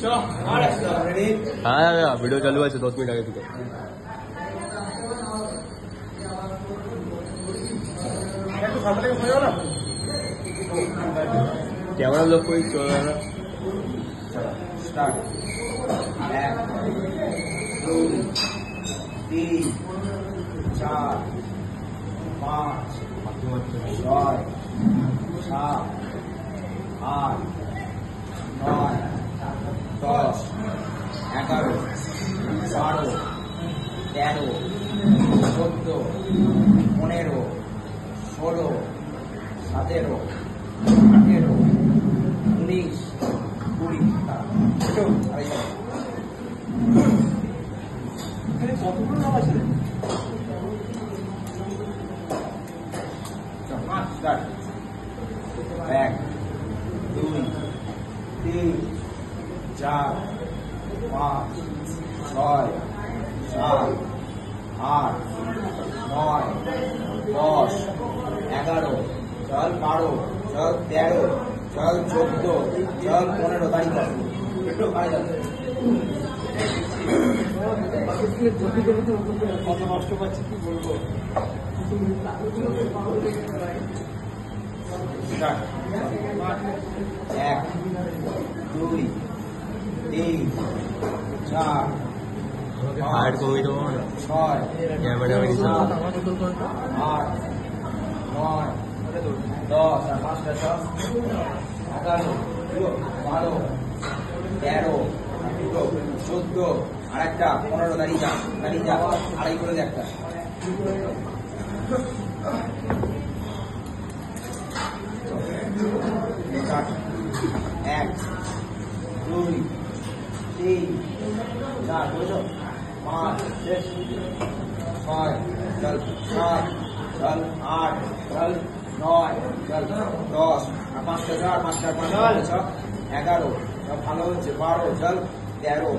हाँ वीडियो चालू है 10 मिनट आगे থেকে कैमरा लोग कोई चल रहा है स्टार्ट 1 2 3 4 5 6 7 8 9 10 11 12 13 14 15 16 17 18 19 20 কতগুলো নাম আছে স্টার্ট 1 2 3 4 5 6 7 8 9 10 11 चल 12 चल 13 चल 14 चल 15 तारीख কত কষ্ট পাচ্ছি কি বলবো এক 2 3 4 हार्ड कमी तो 6 कैमरा में 8 9 10 আর 5টা 11 12 13 14 আর একটা 15 দাঁড়িয়ে যা আড়াই করে দে একটা এক 2 3 4 5 6 6 चल 7 चल 8 चल 9 चल 10 আর 5টা 11 সব ভালো হচ্ছে 12 চল 13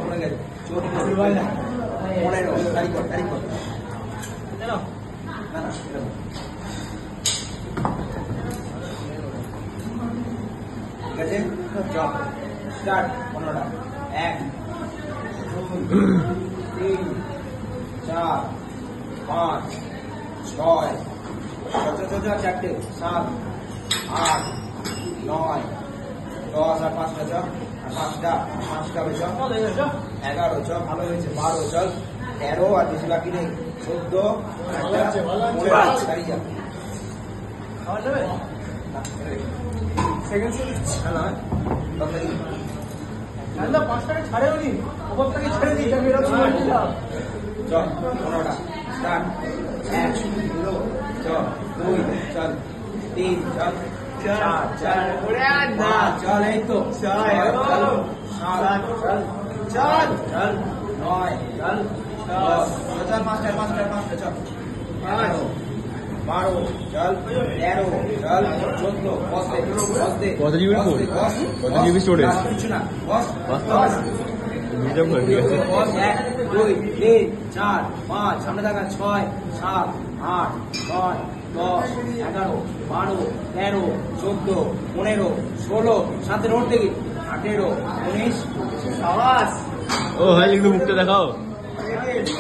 পড়ে গেছে 14 15 তারিখ কর না ঠিক আছে চল স্টার্ট 15টা 1 2 3 4 5 6 চারটে 7 8 9 10 আর 5টা চল আর 5টা বেশ 11 চল ভালো হয়েছে 12 চল 13 আর বেশি বাকি নেই 14 খাওয়া যাবে সেকেন্ড না 5টাকে ছাড়েও নি ওপরটাকে ছেড়ে দিই আমি এরকম চল 15টা স্টার্ট 1 চল 2 চল 3 চল 4 ওরে না চল এই তো চল 7 চল 9 চল 10 চল 5টা চল 12 चल 13 चल 14 बस কত জিবি কত জিবি স্টোরেজ কিছু না বস মিডিয়াম করে দিয়েছে 1 2 3 4 5 সামনে দেখা 6 7 8 9 10 11 12 13 14 15 16 সাথে রোড দেখি 18 19 আওয়াজ ও ভাই একটু মুখটা দেখাও